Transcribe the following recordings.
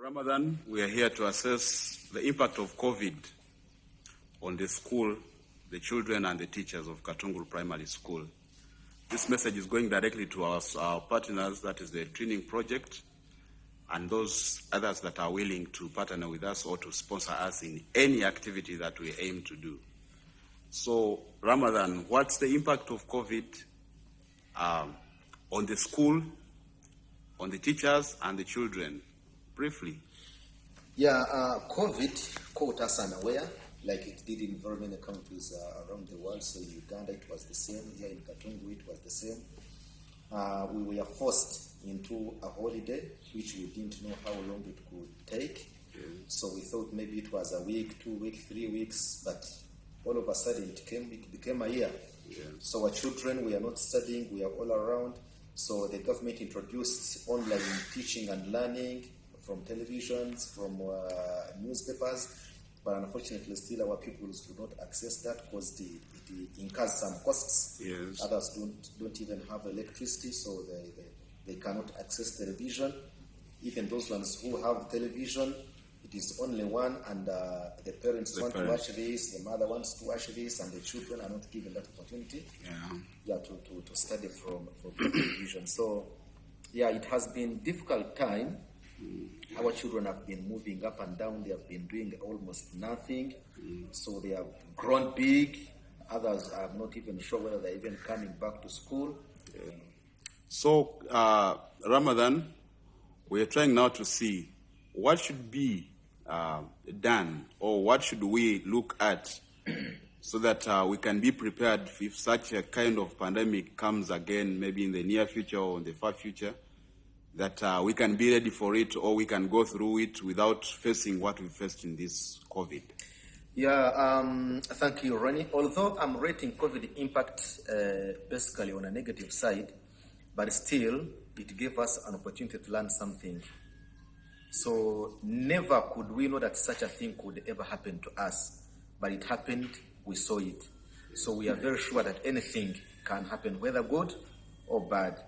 Ramadan, we are here to assess the impact of COVID on the school, the children and the teachers of Katunguru Primary School. This message is going directly to our partners, that is the training project, and those others that are willing to partner with us or to sponsor us in any activity that we aim to do. So, Ramadan, what's the impact of COVID on the school, on the teachers and the children? Briefly. COVID caught us unaware, like it did in very many countries around the world. So in Uganda it was the same, here in Katunguru it was the same. We were forced into a holiday, which we didn't know how long it could take. So we thought maybe it was a week, 2 weeks, 3 weeks, but all of a sudden it became a year. So our children, we are not studying, we are all around. So the government introduced online teaching and learning from televisions, from newspapers, but unfortunately still our pupils do not access that because it incurs some costs. Others don't even have electricity, so they cannot access television. Even those ones who have television, it is only one, and the parents want to watch this, the mother wants to watch this, and the children are not given that opportunity to study from television. So it has been a difficult time. Our children have been moving up and down. They have been doing almost nothing. So they have grown big. Others are not even sure whether they're even coming back to school. So, Ramadan, we are trying now to see what should be done, or what should we look at so that we can be prepared if such a kind of pandemic comes again, maybe in the near future or in the far future, that we can be ready for it, or we can go through it without facing what we faced in this COVID. Thank you, Ronnie. Although I'm rating COVID impact basically on a negative side, but still it gave us an opportunity to learn something. So never could we know that such a thing could ever happen to us, but it happened, we saw it. So we are very sure that anything can happen, whether good or bad.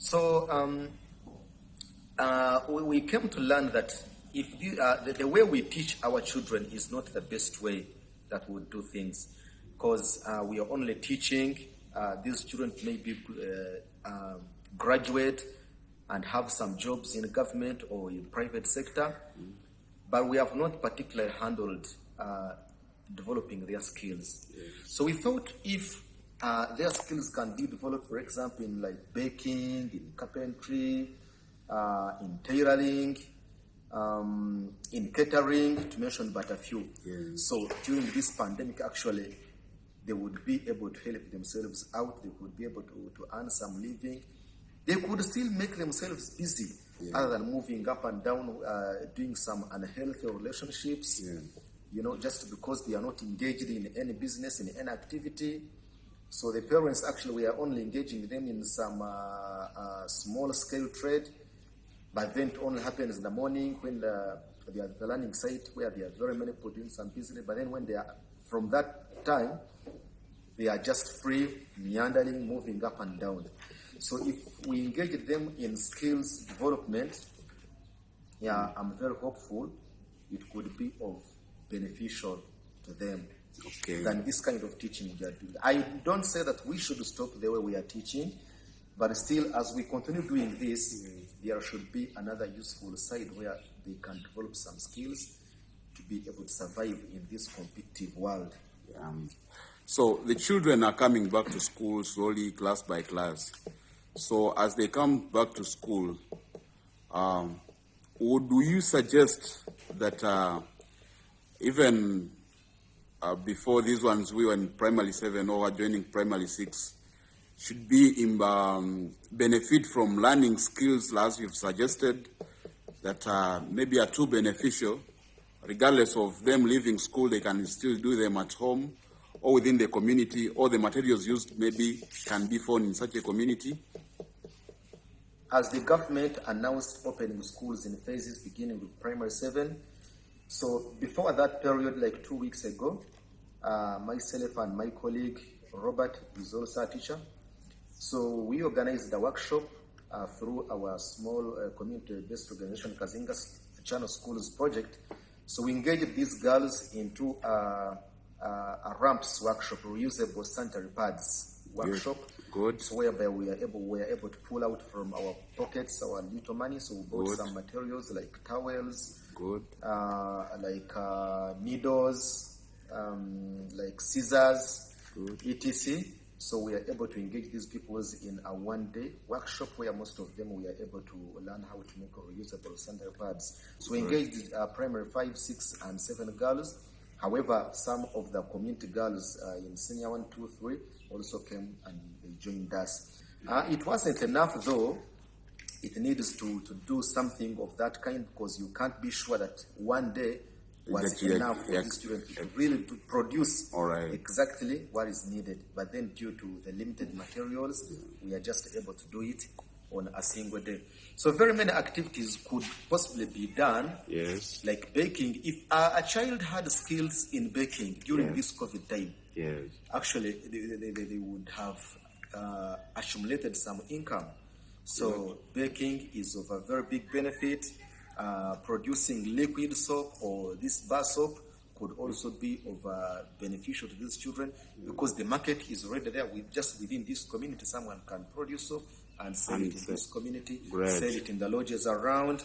So we came to learn that if the way we teach our children is not the best way that we would do things, because we are only teaching these children maybe graduate and have some jobs in government or in private sector, but we have not particularly handled developing their skills. So we thought if their skills can be developed, for example, in like baking, in carpentry, in tailoring, in catering, to mention but a few. So during this pandemic, actually, they would be able to help themselves out. They would be able to earn some living. They could still make themselves busy, other than moving up and down, doing some unhealthy relationships, just because they are not engaged in any business, in any activity. So the parents actually, we are only engaging them in some small-scale trade, but then it only happens in the morning when they are the learning site where there are very many people doing some business. But then when they are, from that time, they are just free, meandering, moving up and down. So if we engage them in skills development, I'm very hopeful it could be of beneficial to them. Than this kind of teaching we are doing. I don't say that we should stop the way we are teaching, but still, as we continue doing this, there should be another useful side where they can develop some skills to be able to survive in this competitive world. So the children are coming back to school slowly, class by class. So as they come back to school, would you suggest that even before these ones, we were in primary 7 or joining primary 6, should be in benefit from learning skills, as you've suggested, that maybe are too beneficial, regardless of them leaving school, they can still do them at home or within the community, or the materials used maybe can be found in such a community? As the government announced opening schools in phases beginning with primary 7, so before that period, like 2 weeks ago, myself and my colleague Robert is also a teacher. So we organized a workshop through our small community-based organization, Kazinga Channel Schools project. So we engaged these girls into a ramps workshop, reusable sanitary pads workshop. Good. So whereby we were able to pull out from our pockets our little money. So we bought some materials like towels, like needles, like scissors, etc. So we are able to engage these people in a one-day workshop where most of them we are able to learn how to make reusable sanitary pads. So we engaged primary 5, 6, and 7 girls. However, some of the community girls in senior 1, 2, 3 also came and they joined us. It wasn't enough though. It needs to do something of that kind, because you can't be sure that one day was enough for these students to really to produce exactly what is needed. But then due to the limited materials, we are just able to do it on a single day. So very many activities could possibly be done, like baking. If a child had skills in baking during this COVID time, actually they would have accumulated some income. So baking is of a very big benefit. Producing liquid soap or this bar soap could also be of beneficial to these children, because the market is already there. Just within this community, someone can produce soap and sell it in this community, sell it in the lodges around.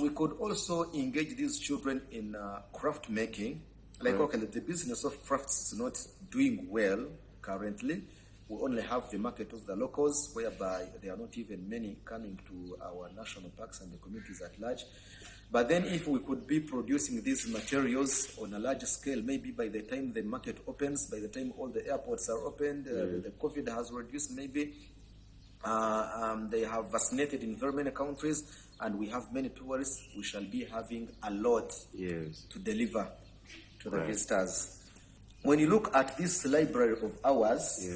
We could also engage these children in craft making. Like, the business of crafts is not doing well currently. We only have the market of the locals, whereby there are not even many coming to our national parks and the communities at large. But then if we could be producing these materials on a large scale, maybe by the time the market opens, by the time all the airports are opened, the COVID has reduced, maybe they have vaccinated in very many countries, and we have many tourists, we shall be having a lot to deliver to the visitors. When you look at this library of ours,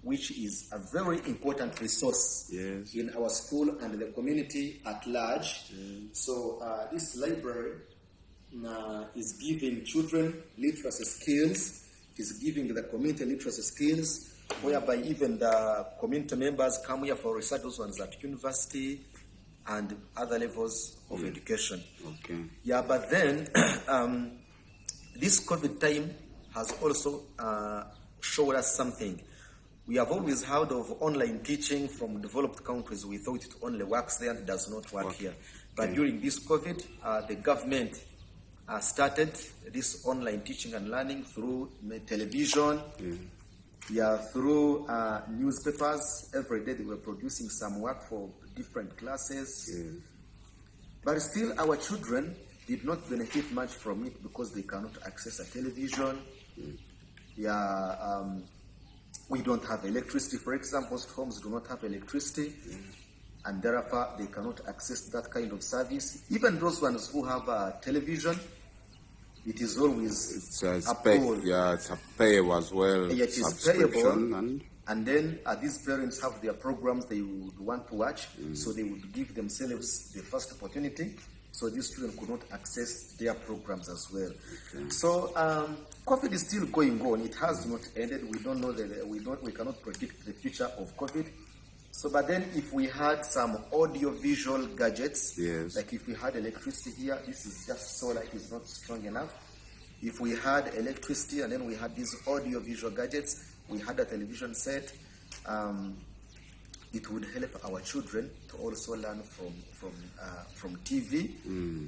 which is a very important resource in our school and the community at large, so this library is giving children literacy skills, is giving the community literacy skills, whereby even the community members come here for research, those ones at university and other levels of education. But then this COVID time has also showed us something. We have always heard of online teaching from developed countries. We thought it only works there and it does not work here. But during this COVID, the government started this online teaching and learning through television, through newspapers. Every day they were producing some work for different classes. But still our children did not benefit much from it, because they cannot access a television. We don't have electricity. For example, most homes do not have electricity, and therefore they cannot access that kind of service. Even those ones who have a television, it is always it's a payable as well. It is payable, and then these parents have their programs they would want to watch, so they would give themselves the first opportunity. So these children could not access their programs as well. So COVID is still going on. It has not ended. We don't know we cannot predict the future of COVID. So, but then if we had some audio-visual gadgets, like if we had electricity here, this is just solar, it is not strong enough. If we had electricity and then we had these audio-visual gadgets, we had a television set, it would help our children to also learn from TV,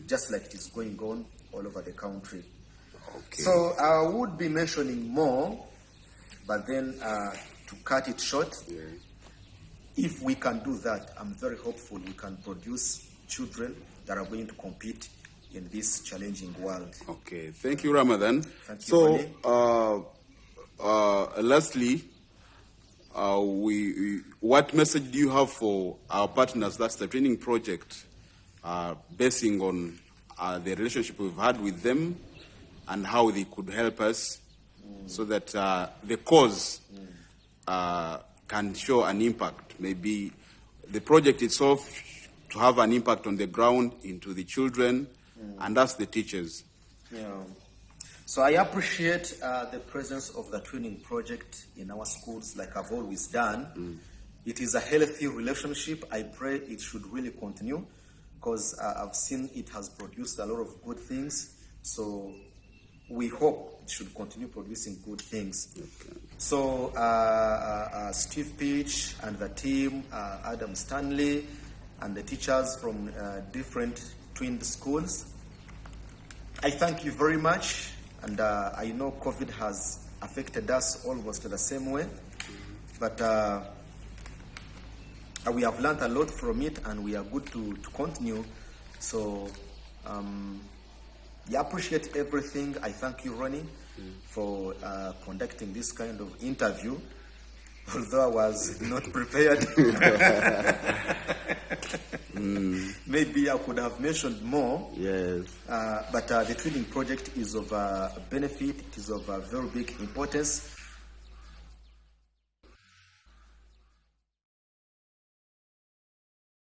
just like it is going on all over the country. So I would be mentioning more, but then to cut it short, if we can do that, I'm very hopeful we can produce children that are going to compete in this challenging world. Thank you, Ramathan. Thank you, so, lastly, what message do you have for our partners? That's the training project, basing on the relationship we've had with them and how they could help us, so that the cause can show an impact. Maybe the project itself to have an impact on the ground into the children and us, the teachers. So I appreciate the presence of the training project in our schools, like I've always done. It is a healthy relationship. I pray it should really continue because I've seen it has produced a lot of good things. So we hope it should continue producing good things. Okay. So Steve Peach and the team, Adam Stanley, and the teachers from different twin schools, I thank you very much. And I know COVID has affected us almost the same way, but we have learned a lot from it, and we are good to continue. So I appreciate everything. I thank you, Ronnie, for conducting this kind of interview, although I was not prepared. Maybe I could have mentioned more. Yes. But the Twinning project is of benefit. It is of very big importance.